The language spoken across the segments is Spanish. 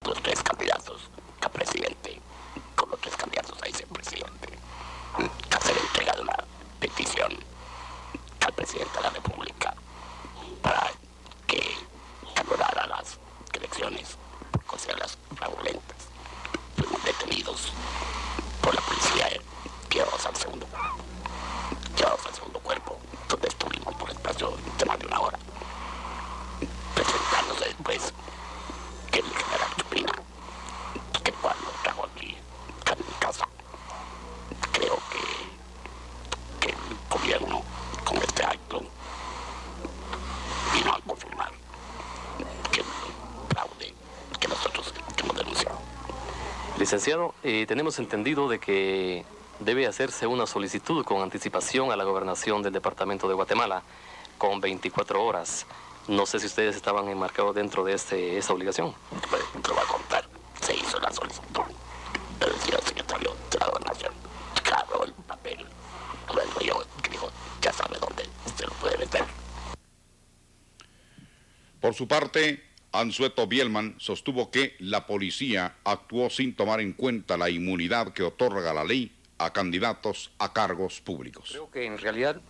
los tres candidatos a presidente, con los tres candidatos a vicepresidente, hacer entrega de una petición al presidente de la República para que anulara las elecciones por considerarlas fraudulentas. Fuimos detenidos por la policía, llevados al segundo cuerpo, donde estuvimos por el espacio de más de una hora, presentándose después que el general Chupina, que cual nos trajo aquí a mi casa. Creo que el gobierno con este acto vino a confirmar que el fraude que nosotros hemos denunciado. Licenciado, tenemos entendido de que debe hacerse una solicitud con anticipación a la gobernación del departamento de Guatemala con 24 horas. No sé si ustedes estaban enmarcados dentro de esa obligación. Pues, te lo voy a contar. Se hizo la solicitud. Le decía al secretario de la gobernación, claro, el papel. Luego yo, que dijo, ya sabe dónde se lo puede meter. Por su parte, Ansueto Bielman sostuvo que la policía actuó sin tomar en cuenta la inmunidad que otorga la ley a candidatos a cargos públicos. Creo que en realidad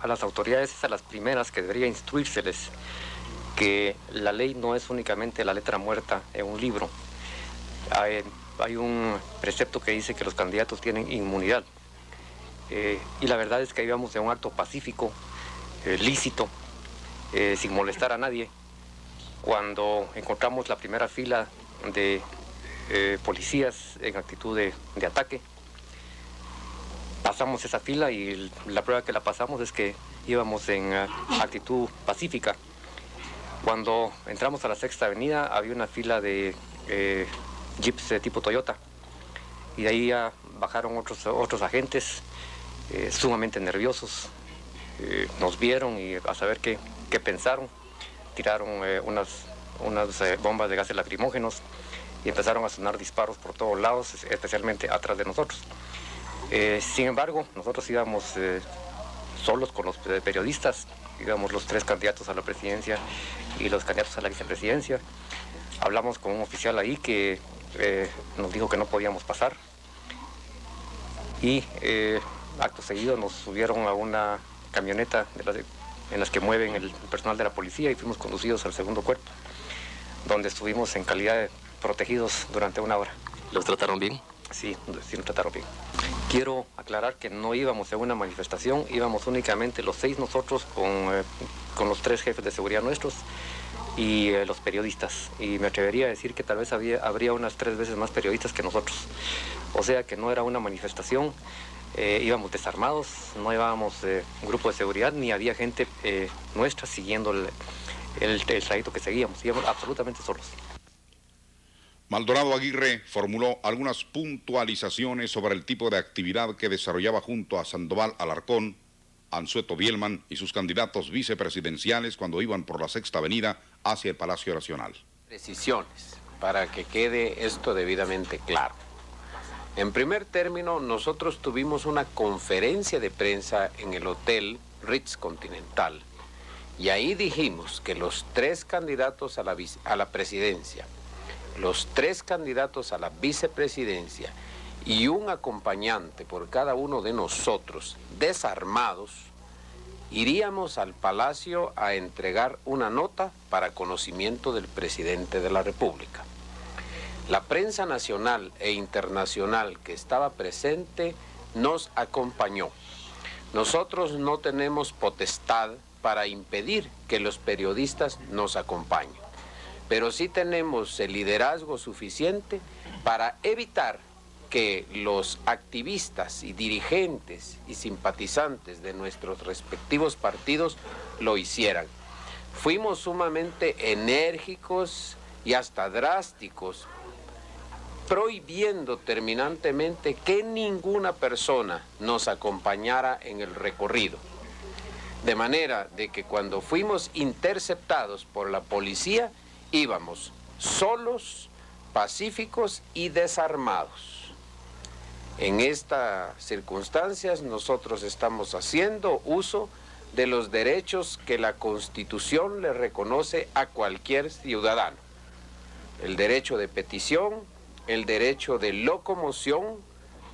a las autoridades es a las primeras que debería instruírseles que la ley no es únicamente la letra muerta en un libro. Hay un precepto que dice que los candidatos tienen inmunidad. Y la verdad es que íbamos de un acto pacífico, lícito, sin molestar a nadie. Cuando encontramos la primera fila de policías en actitud de ataque, pasamos esa fila y la prueba que la pasamos es que íbamos en actitud pacífica. Cuando entramos a la Sexta Avenida había una fila de jeeps de tipo Toyota y de ahí bajaron otros agentes sumamente nerviosos. Nos vieron y a saber qué pensaron, tiraron unas bombas de gases lacrimógenos y empezaron a sonar disparos por todos lados, especialmente atrás de nosotros. Sin embargo, nosotros íbamos solos con los periodistas, íbamos los tres candidatos a la presidencia y los candidatos a la vicepresidencia. Hablamos con un oficial ahí que nos dijo que no podíamos pasar y acto seguido nos subieron a una camioneta en las que mueven el personal de la policía y fuimos conducidos al segundo cuerpo, donde estuvimos en calidad de protegidos durante una hora. ¿Los trataron bien? Sí, nos trataron bien. Quiero aclarar que no íbamos a una manifestación, íbamos únicamente los 6 nosotros con los 3 jefes de seguridad nuestros y los periodistas. Y me atrevería a decir que tal vez habría unas 3 veces más periodistas que nosotros. O sea que no era una manifestación, íbamos desarmados, no íbamos un grupo de seguridad, ni había gente nuestra siguiendo el trayecto que seguíamos, íbamos absolutamente solos. Maldonado Aguirre formuló algunas puntualizaciones sobre el tipo de actividad que desarrollaba junto a Sandoval Alarcón, Ansueto Bielman y sus candidatos vicepresidenciales cuando iban por la Sexta Avenida hacia el Palacio Nacional. Precisiones, para que quede esto debidamente claro. En primer término, nosotros tuvimos una conferencia de prensa en el Hotel Ritz Continental y ahí dijimos que los 3 candidatos a la presidencia, los 3 candidatos a la vicepresidencia y un acompañante por cada uno de nosotros, desarmados, iríamos al Palacio a entregar una nota para conocimiento del presidente de la República. La prensa nacional e internacional que estaba presente nos acompañó. Nosotros no tenemos potestad para impedir que los periodistas nos acompañen, pero sí tenemos el liderazgo suficiente para evitar que los activistas y dirigentes y simpatizantes de nuestros respectivos partidos lo hicieran. Fuimos sumamente enérgicos y hasta drásticos, prohibiendo terminantemente que ninguna persona nos acompañara en el recorrido. De manera de que cuando fuimos interceptados por la policía, íbamos solos, pacíficos y desarmados. En estas circunstancias nosotros estamos haciendo uso de los derechos que la Constitución le reconoce a cualquier ciudadano. el derecho de petición, el derecho de locomoción.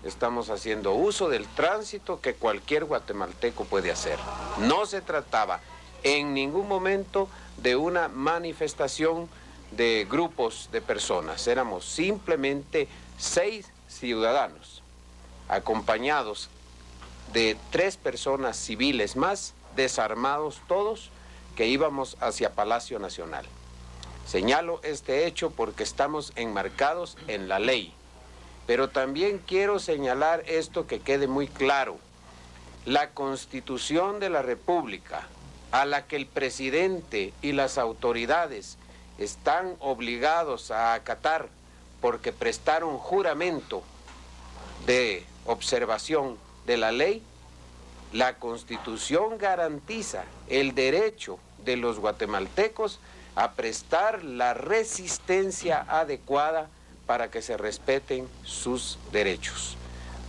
Estamos haciendo uso del tránsito que cualquier guatemalteco puede hacer. No se trataba en ningún momento de una manifestación de grupos de personas. Éramos simplemente 6 ciudadanos, acompañados de 3 personas civiles más, desarmados todos, que íbamos hacia Palacio Nacional. Señalo este hecho porque estamos enmarcados en la ley. Pero también quiero señalar esto que quede muy claro. La Constitución de la República, a la que el presidente y las autoridades están obligados a acatar porque prestaron juramento de observación de la ley, la Constitución garantiza el derecho de los guatemaltecos a prestar la resistencia adecuada para que se respeten sus derechos.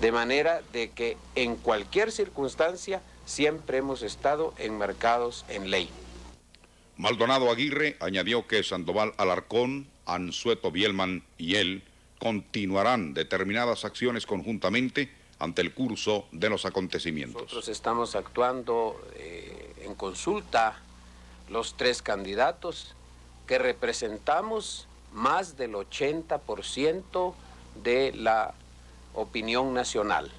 De manera de que en cualquier circunstancia siempre hemos estado enmarcados en ley. Maldonado Aguirre añadió que Sandoval Alarcón, Ansueto Bielman y él continuarán determinadas acciones conjuntamente ante el curso de los acontecimientos. Nosotros estamos actuando en consulta los 3 candidatos que representamos más del 80% de la opinión nacional,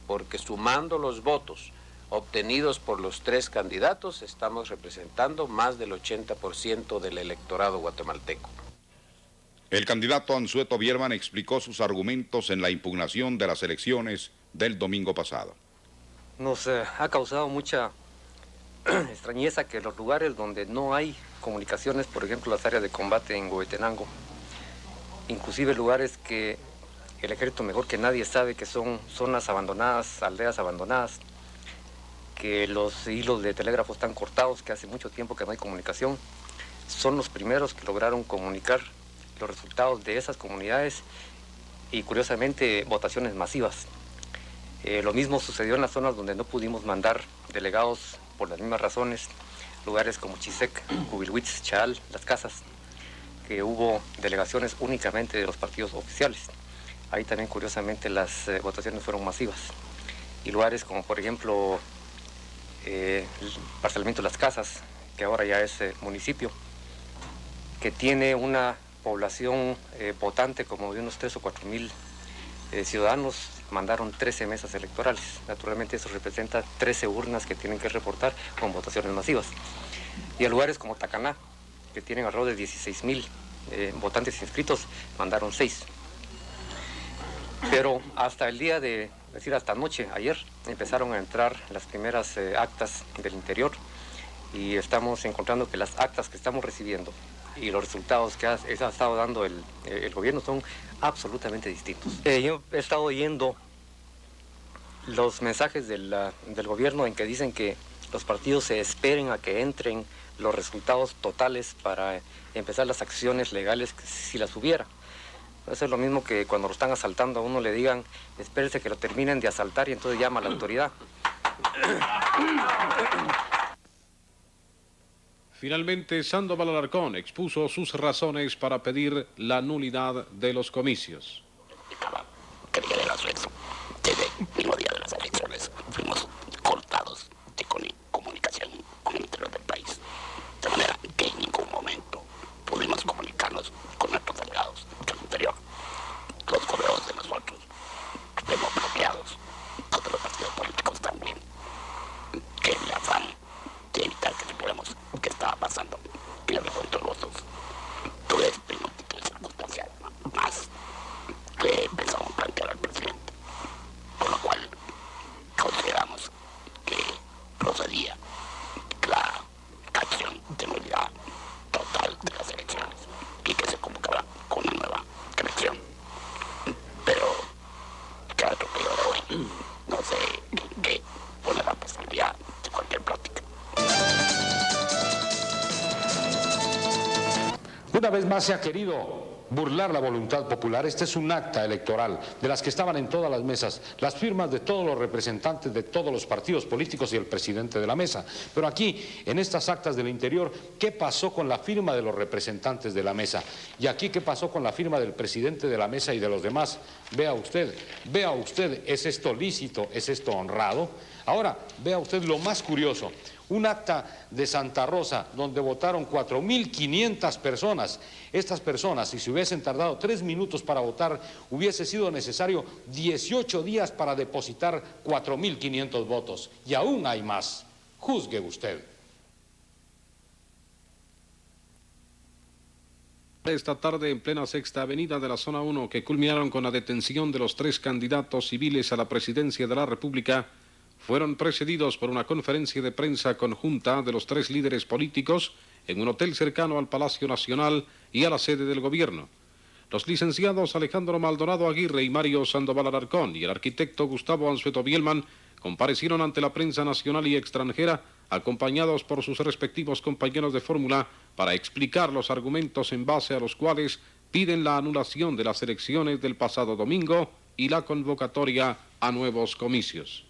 porque sumando los votos obtenidos por los 3 candidatos, estamos representando más del 80% del electorado guatemalteco. El candidato Ansueto Bielman explicó sus argumentos en la impugnación de las elecciones del domingo pasado. Nos ha causado mucha extrañeza que los lugares donde no hay comunicaciones, por ejemplo las áreas de combate en Huehuetenango, inclusive lugares que el ejército mejor que nadie sabe que son zonas abandonadas, aldeas abandonadas, que los hilos de telégrafo están cortados, que hace mucho tiempo que no hay comunicación, son los primeros que lograron comunicar los resultados de esas comunidades y curiosamente votaciones masivas. Lo mismo sucedió en las zonas donde no pudimos mandar delegados por las mismas razones, lugares como Chisec, Cubilhuitz, Chaal, Las Casas, que hubo delegaciones únicamente de los partidos oficiales. Ahí también curiosamente las votaciones fueron masivas. Y lugares como por ejemplo el parcelamiento de Las Casas, que ahora ya es municipio, que tiene una población votante como de unos 3 o 4 mil ciudadanos, mandaron 13 mesas electorales. Naturalmente eso representa 13 urnas que tienen que reportar con votaciones masivas. Y a lugares como Tacaná, que tienen alrededor de 16,000 votantes inscritos, mandaron 6. Pero hasta el día de, es decir, hasta anoche, ayer, empezaron a entrar las primeras actas del interior y estamos encontrando que las actas que estamos recibiendo y los resultados que ha estado dando el gobierno son absolutamente distintos. Yo he estado oyendo los mensajes del gobierno en que dicen que los partidos se esperen a que entren los resultados totales para empezar las acciones legales si las hubiera. Eso es lo mismo que cuando lo están asaltando a uno le digan, espérese que lo terminen de asaltar y entonces llama a la autoridad. Finalmente, Sandoval Alarcón expuso sus razones para pedir la nulidad de los comicios. Que día de las elecciones, desde el mismo día de las elecciones, fuimos cortados de comunicación con el interior del país. De manera que en ningún momento pudimos comunicarnos con nuestros delegados del interior. Los correos de nosotros fuimos bloqueados, todos los partidos políticos también. Que el afán de evitar que supiéramos qué estaba pasando en el recuento de votos. Todo esto y múltiples circunstancias más que empezamos a plantear al presidente, por lo cual consideramos que procedía la acción de nulidad total de las elecciones y que se convocara con una nueva elección. Pero cada atropello de hoy no sé qué pone la posibilidad de cualquier plática. Una vez más se ha querido burlar la voluntad popular. Este es un acta electoral de las que estaban en todas las mesas, las firmas de todos los representantes de todos los partidos políticos y el presidente de la mesa. Pero aquí, en estas actas del interior, ¿qué pasó con la firma de los representantes de la mesa? Y aquí, ¿qué pasó con la firma del presidente de la mesa y de los demás? Vea usted, ¿es esto lícito? ¿Es esto honrado? Ahora, vea usted lo más curioso. Un acta de Santa Rosa donde votaron 4.500 personas. Estas personas, si se hubiesen tardado 3 minutos para votar, hubiese sido necesario 18 días para depositar 4.500 votos. Y aún hay más. Juzgue usted. Esta tarde en plena Sexta Avenida de la Zona 1, que culminaron con la detención de los 3 candidatos civiles a la presidencia de la República, fueron precedidos por una conferencia de prensa conjunta de los 3 líderes políticos en un hotel cercano al Palacio Nacional y a la sede del gobierno. Los licenciados Alejandro Maldonado Aguirre y Mario Sandoval Alarcón y el arquitecto Gustavo Anzueto Bielman comparecieron ante la prensa nacional y extranjera, acompañados por sus respectivos compañeros de fórmula, para explicar los argumentos en base a los cuales piden la anulación de las elecciones del pasado domingo y la convocatoria a nuevos comicios.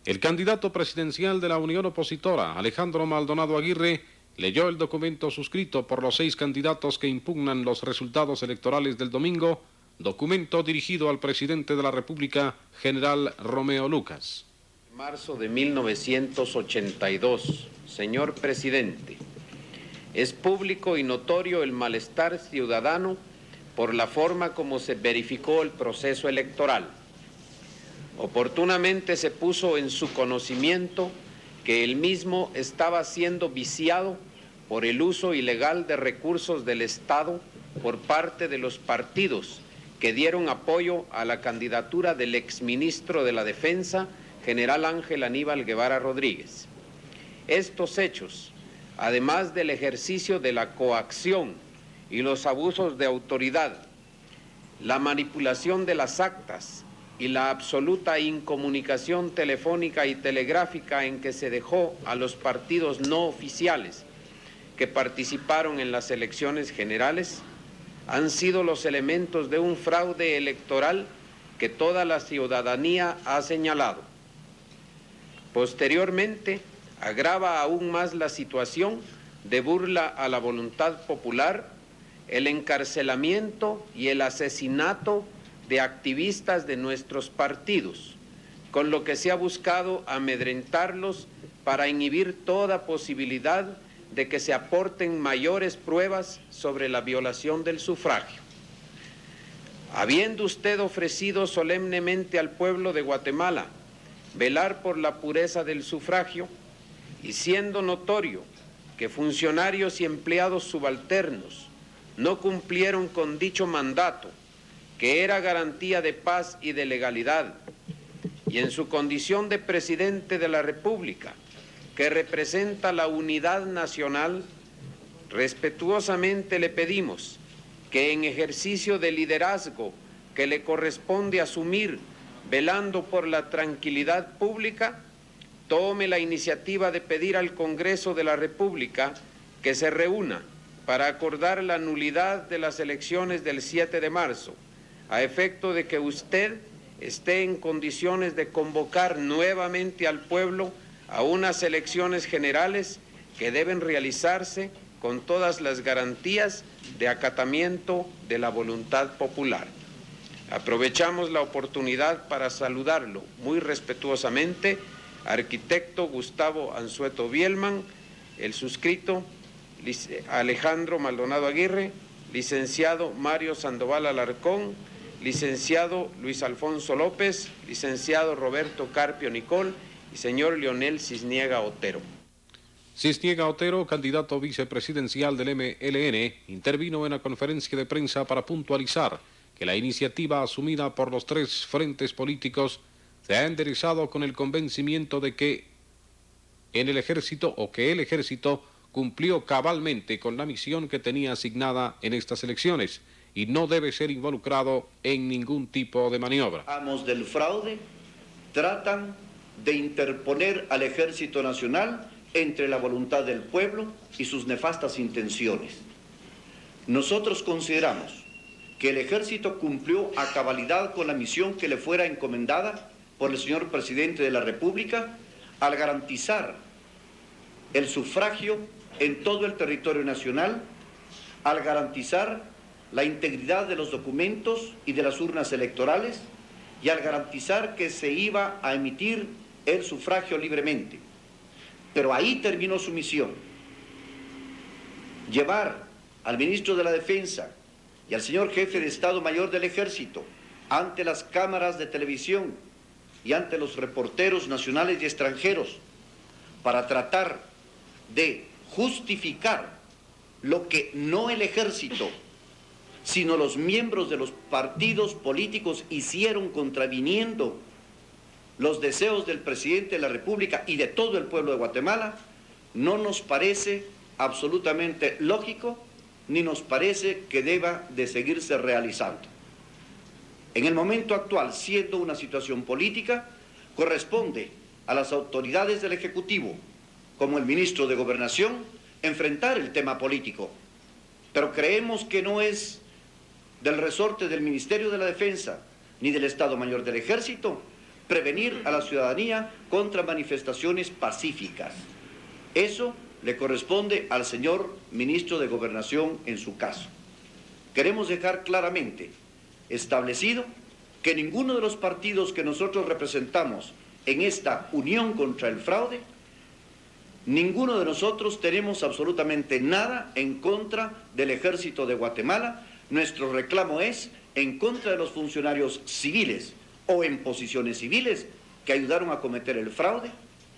El candidato presidencial de la Unión Opositora, Alejandro Maldonado Aguirre, leyó el documento suscrito por los 6 candidatos que impugnan los resultados electorales del domingo, documento dirigido al presidente de la República, general Romeo Lucas. Marzo de 1982. Señor presidente, es público y notorio el malestar ciudadano por la forma como se verificó el proceso electoral. Oportunamente se puso en su conocimiento que el mismo estaba siendo viciado por el uso ilegal de recursos del Estado por parte de los partidos que dieron apoyo a la candidatura del exministro de la Defensa, general Ángel Aníbal Guevara Rodríguez. Estos hechos, además del ejercicio de la coacción y los abusos de autoridad, la manipulación de las actas y la absoluta incomunicación telefónica y telegráfica en que se dejó a los partidos no oficiales que participaron en las elecciones generales, han sido los elementos de un fraude electoral que toda la ciudadanía ha señalado. Posteriormente, agrava aún más la situación de burla a la voluntad popular, el encarcelamiento y el asesinato de activistas de nuestros partidos, con lo que se ha buscado amedrentarlos para inhibir toda posibilidad de que se aporten mayores pruebas sobre la violación del sufragio. Habiendo usted ofrecido solemnemente al pueblo de Guatemala velar por la pureza del sufragio, y siendo notorio que funcionarios y empleados subalternos no cumplieron con dicho mandato, que era garantía de paz y de legalidad, y en su condición de presidente de la República, que representa la unidad nacional, respetuosamente le pedimos que en ejercicio de liderazgo que le corresponde asumir velando por la tranquilidad pública, tome la iniciativa de pedir al Congreso de la República que se reúna para acordar la nulidad de las elecciones del 7 de marzo, a efecto de que usted esté en condiciones de convocar nuevamente al pueblo a unas elecciones generales que deben realizarse con todas las garantías de acatamiento de la voluntad popular. Aprovechamos la oportunidad para saludarlo muy respetuosamente, arquitecto Gustavo Anzueto Bielman, el suscrito Alejandro Maldonado Aguirre, licenciado Mario Sandoval Alarcón, licenciado Luis Alfonso López, licenciado Roberto Carpio Nicol y señor Leonel Cisniega Otero. Cisniega Otero, candidato vicepresidencial del MLN, intervino en la conferencia de prensa para puntualizar que la iniciativa asumida por los 3 frentes políticos se ha enderezado con el convencimiento de que el ejército cumplió cabalmente con la misión que tenía asignada en estas elecciones y no debe ser involucrado en ningún tipo de maniobra. Amos del fraude tratan de interponer al Ejército Nacional entre la voluntad del pueblo y sus nefastas intenciones. Nosotros consideramos que el Ejército cumplió a cabalidad con la misión que le fuera encomendada por el señor Presidente de la República al garantizar el sufragio en todo el territorio nacional, al garantizar la integridad de los documentos y de las urnas electorales y al garantizar que se iba a emitir el sufragio libremente. Pero ahí terminó su misión. Llevar al ministro de la Defensa y al señor jefe de Estado Mayor del Ejército ante las cámaras de televisión y ante los reporteros nacionales y extranjeros para tratar de justificar lo que no el Ejército, sino los miembros de los partidos políticos hicieron contraviniendo los deseos del presidente de la República y de todo el pueblo de Guatemala, no nos parece absolutamente lógico ni nos parece que deba de seguirse realizando. En el momento actual, siendo una situación política, corresponde a las autoridades del Ejecutivo, como el ministro de Gobernación, enfrentar el tema político. Pero creemos que no es del resorte del Ministerio de la Defensa ni del Estado Mayor del Ejército prevenir a la ciudadanía contra manifestaciones pacíficas. Eso le corresponde al señor ministro de Gobernación en su caso. Queremos dejar claramente establecido que ninguno de los partidos que nosotros representamos en esta unión contra el fraude, ninguno de nosotros tenemos absolutamente nada en contra del Ejército de Guatemala. Nuestro reclamo es en contra de los funcionarios civiles o en posiciones civiles que ayudaron a cometer el fraude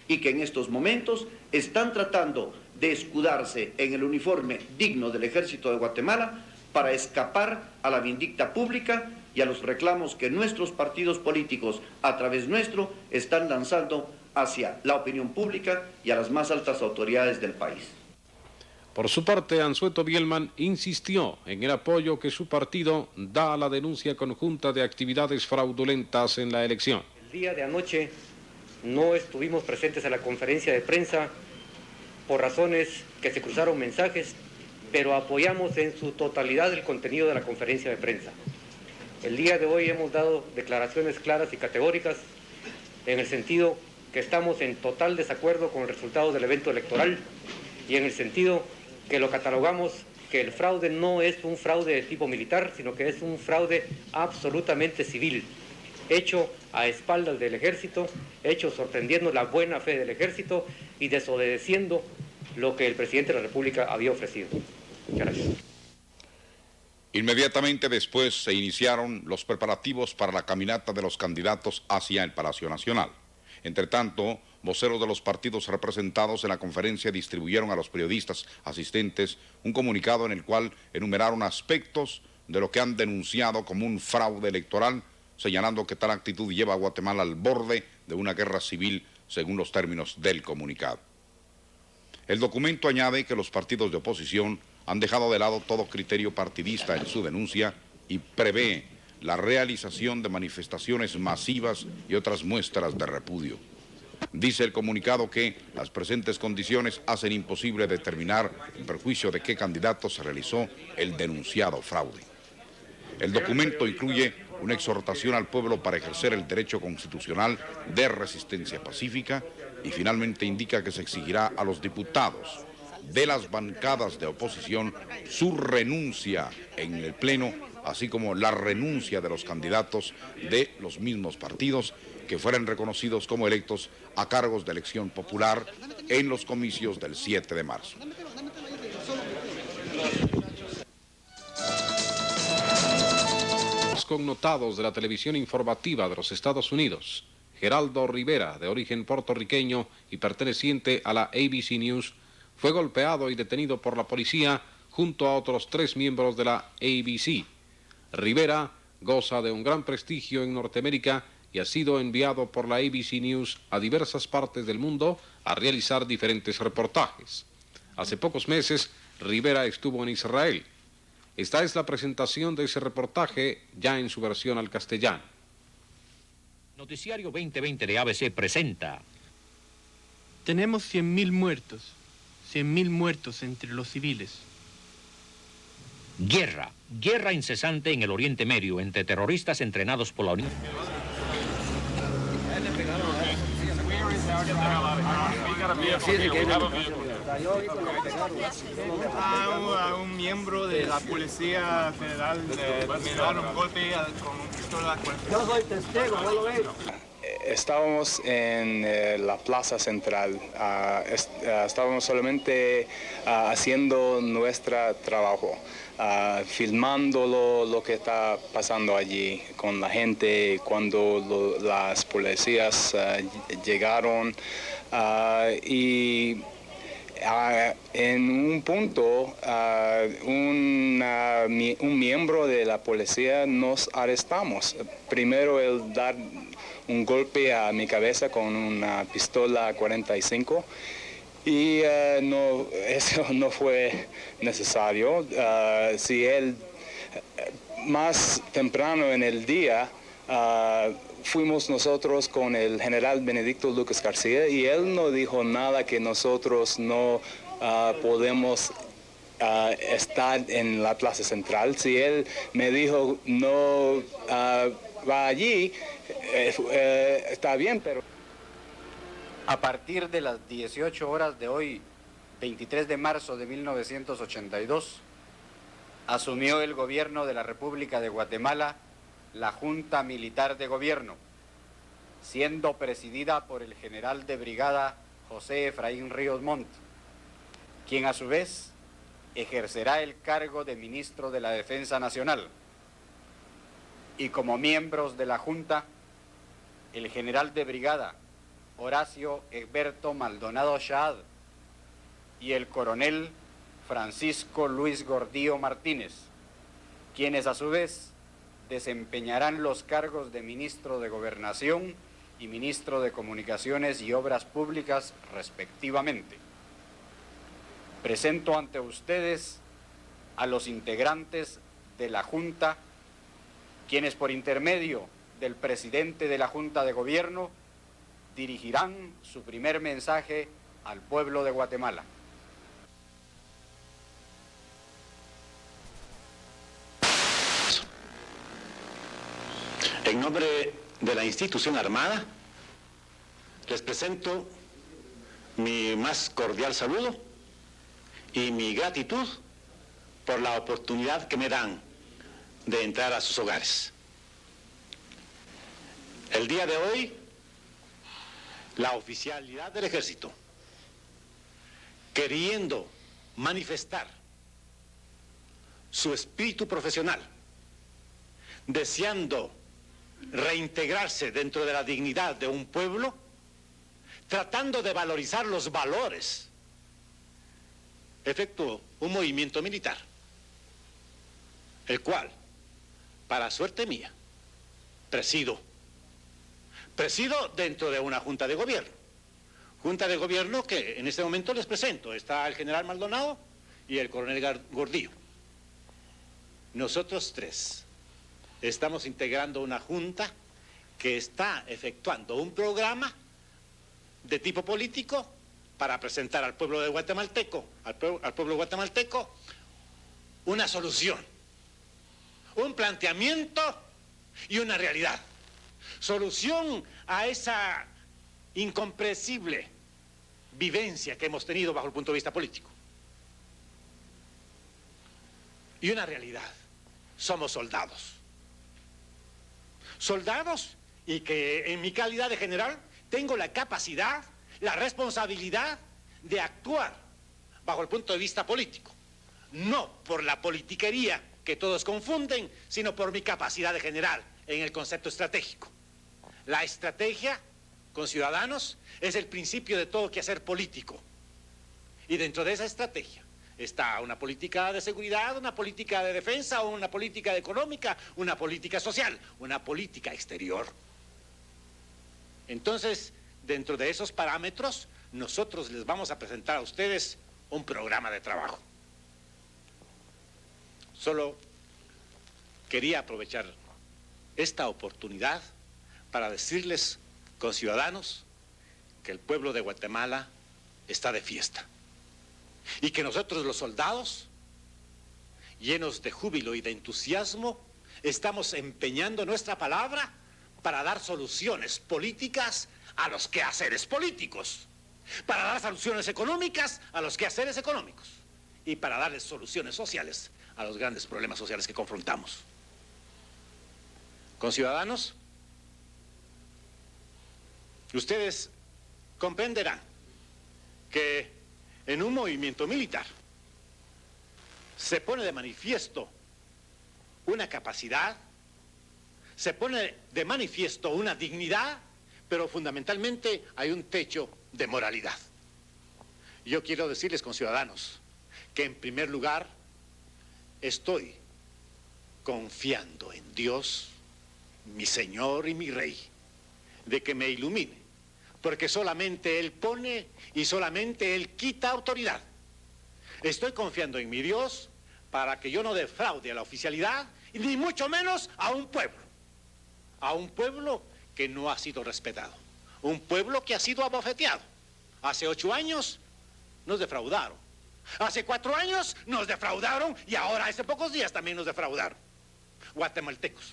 y que en estos momentos están tratando de escudarse en el uniforme digno del Ejército de Guatemala para escapar a la vindicta pública y a los reclamos que nuestros partidos políticos, a través nuestro, están lanzando hacia la opinión pública y a las más altas autoridades del país. Por su parte, Ansueto Bielman insistió en el apoyo que su partido da a la denuncia conjunta de actividades fraudulentas en la elección. El día de anoche no estuvimos presentes en la conferencia de prensa por razones que se cruzaron mensajes, pero apoyamos en su totalidad el contenido de la conferencia de prensa. El día de hoy hemos dado declaraciones claras y categóricas en el sentido que estamos en total desacuerdo con el resultado del evento electoral y en el sentido que lo catalogamos que el fraude no es un fraude de tipo militar, sino que es un fraude absolutamente civil, hecho a espaldas del Ejército, hecho sorprendiendo la buena fe del Ejército y desobedeciendo lo que el presidente de la República había ofrecido. Muchas gracias. Inmediatamente después se iniciaron los preparativos para la caminata de los candidatos hacia el Palacio Nacional. Entre tanto, voceros de los partidos representados en la conferencia distribuyeron a los periodistas asistentes un comunicado en el cual enumeraron aspectos de lo que han denunciado como un fraude electoral, señalando que tal actitud lleva a Guatemala al borde de una guerra civil, según los términos del comunicado. El documento añade que los partidos de oposición han dejado de lado todo criterio partidista en su denuncia y prevé la realización de manifestaciones masivas y otras muestras de repudio. Dice el comunicado que las presentes condiciones hacen imposible determinar en perjuicio de qué candidato se realizó el denunciado fraude. El documento incluye una exhortación al pueblo para ejercer el derecho constitucional de resistencia pacífica y finalmente indica que se exigirá a los diputados de las bancadas de oposición su renuncia en el Pleno, así como la renuncia de los candidatos de los mismos partidos que fueran reconocidos como electos a cargos de elección popular en los comicios del 7 de marzo. Los connotados de la televisión informativa de los Estados Unidos, Geraldo Rivera, de origen puertorriqueño y perteneciente a la ABC News, fue golpeado y detenido por la policía junto a otros 3 miembros de la ABC. Rivera goza de un gran prestigio en Norteamérica y ha sido enviado por la ABC News a diversas partes del mundo a realizar diferentes reportajes. Hace pocos meses, Rivera estuvo en Israel. Esta es la presentación de ese reportaje, ya en su versión al castellano. Noticiario 2020 de ABC presenta. Tenemos 100.000 muertos. 100.000 muertos entre los civiles. Guerra incesante en el Oriente Medio entre terroristas entrenados por la Unión. A un miembro de la Policía Federal me dieron un golpe con una pistola. Yo soy testigo, no lo veo. Estábamos en la plaza central, estábamos solamente haciendo nuestro trabajo, filmando lo que está pasando allí con la gente cuando las policías llegaron y en un punto un miembro de la policía nos arrestamos. Primero el dar un golpe a mi cabeza con una pistola 45 y eso no fue necesario. Si él más temprano en el día fuimos nosotros con el general Benedicto Lucas García y él no dijo nada que nosotros no podemos estar en la plaza central. Si él me dijo no va allí, está bien, pero... A partir de las 18 horas de hoy, 23 de marzo de 1982, asumió el gobierno de la República de Guatemala la Junta Militar de Gobierno, siendo presidida por el general de brigada José Efraín Ríos Montt, quien a su vez ejercerá el cargo de ministro de la Defensa Nacional. Y como miembros de la Junta, el general de brigada Horacio Egberto Maldonado Shaad y el coronel Francisco Luis Gordillo Martínez, quienes a su vez desempeñarán los cargos de ministro de Gobernación y ministro de Comunicaciones y Obras Públicas respectivamente. Presento ante ustedes a los integrantes de la Junta, quienes por intermedio del presidente de la Junta de Gobierno dirigirán su primer mensaje al pueblo de Guatemala. En nombre de la institución armada, les presento mi más cordial saludo y mi gratitud por la oportunidad que me dan de entrar a sus hogares. El día de hoy, la oficialidad del Ejército, queriendo manifestar su espíritu profesional, deseando reintegrarse dentro de la dignidad de un pueblo, tratando de valorizar los valores, efectuó un movimiento militar, el cual, para suerte mía, presido dentro de una junta de gobierno que en este momento les presento. Está el general Maldonado y el coronel Gordillo. Nosotros tres estamos integrando una junta que está efectuando un programa de tipo político para presentar al pueblo de guatemalteco, al pueblo guatemalteco, una solución, un planteamiento y una realidad. Solución a esa incomprensible vivencia que hemos tenido bajo el punto de vista político. Y una realidad. Somos soldados. Soldados y que en mi calidad de general tengo la capacidad, la responsabilidad de actuar bajo el punto de vista político. No por la politiquería que todos confunden, sino por mi capacidad de general en el concepto estratégico. La estrategia con ciudadanos es el principio de todo quehacer político. Y dentro de esa estrategia está una política de seguridad, una política de defensa, una política económica, una política social, una política exterior. Entonces, dentro de esos parámetros, nosotros les vamos a presentar a ustedes un programa de trabajo. Solo quería aprovechar esta oportunidad para decirles, conciudadanos, que el pueblo de Guatemala está de fiesta y que nosotros los soldados, llenos de júbilo y de entusiasmo, estamos empeñando nuestra palabra para dar soluciones políticas a los quehaceres políticos, para dar soluciones económicas a los quehaceres económicos y para darles soluciones sociales a los grandes problemas sociales que confrontamos. Conciudadanos, ustedes comprenderán que en un movimiento militar se pone de manifiesto una capacidad, se pone de manifiesto una dignidad, pero fundamentalmente hay un techo de moralidad. Yo quiero decirles, conciudadanos, que en primer lugar estoy confiando en Dios, mi Señor y mi Rey, de que me ilumine, porque solamente Él pone y solamente Él quita autoridad. Estoy confiando en mi Dios para que yo no defraude a la oficialidad, ni mucho menos a un pueblo que no ha sido respetado, un pueblo que ha sido abofeteado. Hace 8 años nos defraudaron, hace 4 años nos defraudaron y ahora hace pocos días también nos defraudaron. Guatemaltecos,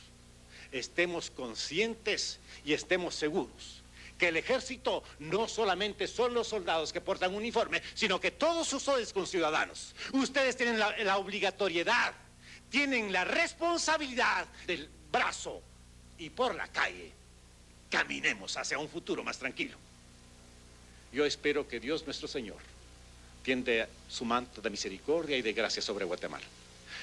estemos conscientes y estemos seguros que el ejército no solamente son los soldados que portan uniforme, sino que todos ustedes conciudadanos, ustedes tienen la obligatoriedad, tienen la responsabilidad del brazo y por la calle caminemos hacia un futuro más tranquilo. Yo espero que Dios nuestro Señor tiende su manto de misericordia y de gracia sobre Guatemala.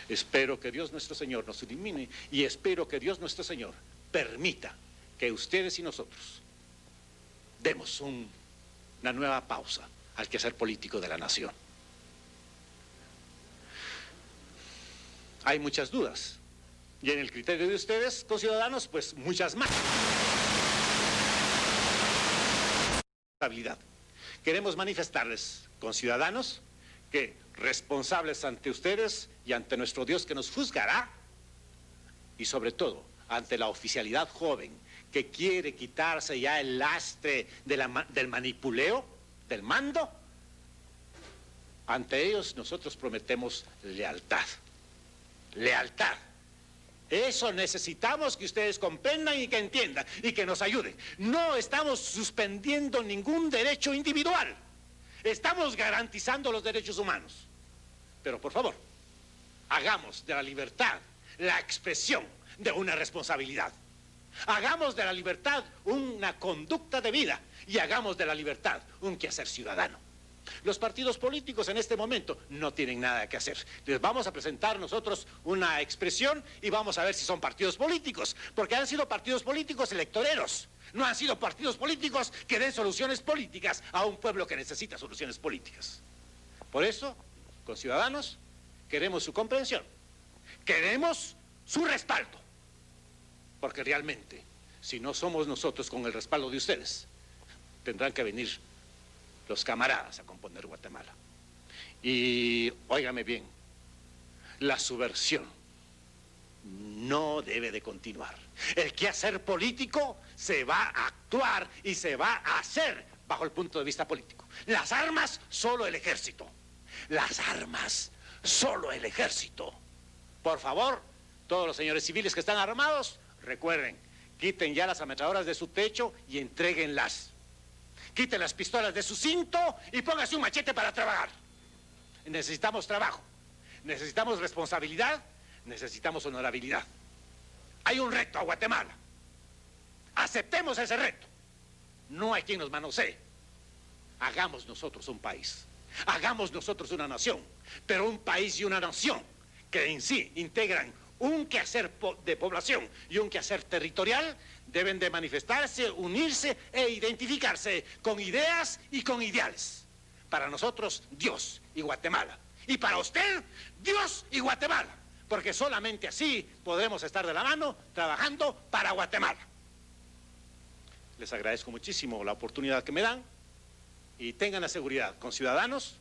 Espero que Dios nuestro Señor nos ilumine y espero que Dios nuestro Señor permita que ustedes y nosotros demos una nueva pausa al quehacer político de la nación. Hay muchas dudas y en el criterio de ustedes, conciudadanos, pues muchas más. Queremos manifestarles, conciudadanos, que responsables ante ustedes y ante nuestro Dios que nos juzgará, y sobre todo ante la oficialidad joven que quiere quitarse ya el lastre del manipuleo, del mando, ante ellos nosotros prometemos lealtad. Lealtad. Eso necesitamos que ustedes comprendan y que entiendan y que nos ayuden. No estamos suspendiendo ningún derecho individual. Estamos garantizando los derechos humanos. Pero por favor, hagamos de la libertad la expresión de una responsabilidad. Hagamos de la libertad una conducta de vida y hagamos de la libertad un quehacer ciudadano. Los partidos políticos en este momento no tienen nada que hacer. Les vamos a presentar nosotros una expresión y vamos a ver si son partidos políticos, porque han sido partidos políticos electoreros, no han sido partidos políticos que den soluciones políticas a un pueblo que necesita soluciones políticas. Por eso, conciudadanos, queremos su comprensión, queremos su respaldo, porque realmente, si no somos nosotros con el respaldo de ustedes, tendrán que venir los camaradas a componer Guatemala. Y óigame bien, la subversión no debe de continuar. El quehacer político se va a actuar y se va a hacer bajo el punto de vista político. Las armas, solo el ejército. Las armas, solo el ejército. Por favor, todos los señores civiles que están armados, recuerden, quiten ya las ametralladoras de su techo y entréguenlas. Quiten las pistolas de su cinto y póngase un machete para trabajar. Necesitamos trabajo, necesitamos responsabilidad, necesitamos honorabilidad. Hay un reto a Guatemala. Aceptemos ese reto. No hay quien nos manosee. Hagamos nosotros un país. Hagamos nosotros una nación. Pero un país y una nación que en sí integran un quehacer de población y un quehacer territorial deben de manifestarse, unirse e identificarse con ideas y con ideales. Para nosotros, Dios y Guatemala. Y para usted, Dios y Guatemala. Porque solamente así podremos estar de la mano trabajando para Guatemala. Les agradezco muchísimo la oportunidad que me dan y tengan la seguridad, conciudadanos,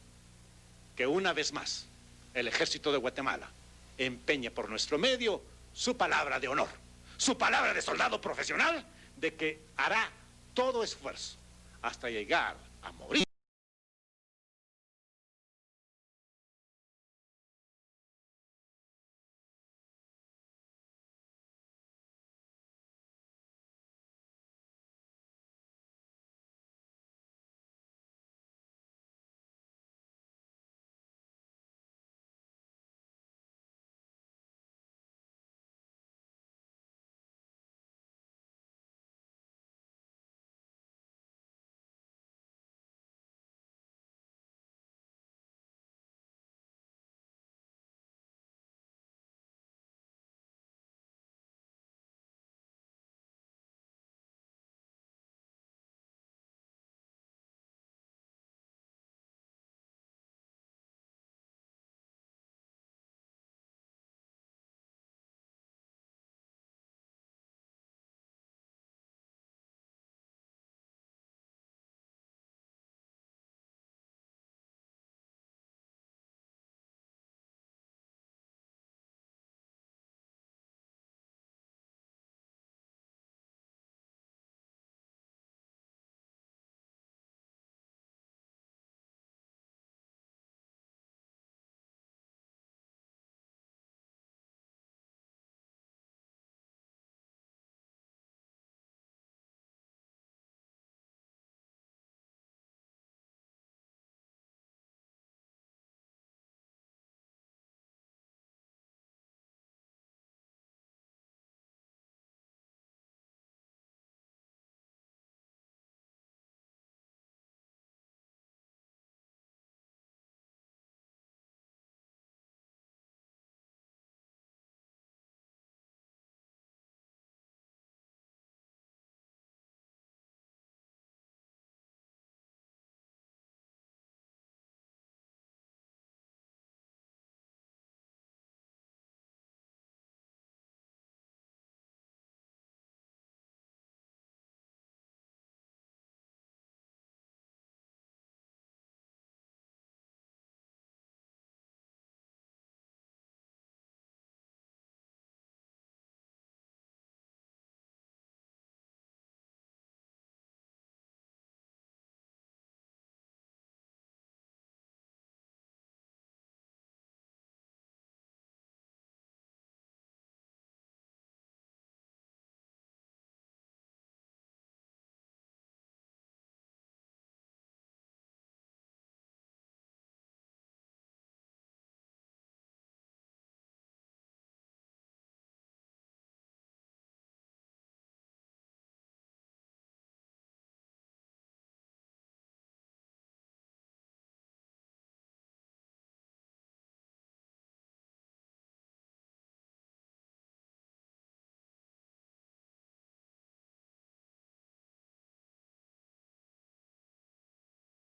que una vez más el Ejército de Guatemala empeñe por nuestro medio su palabra de honor, su palabra de soldado profesional de que hará todo esfuerzo hasta llegar a morir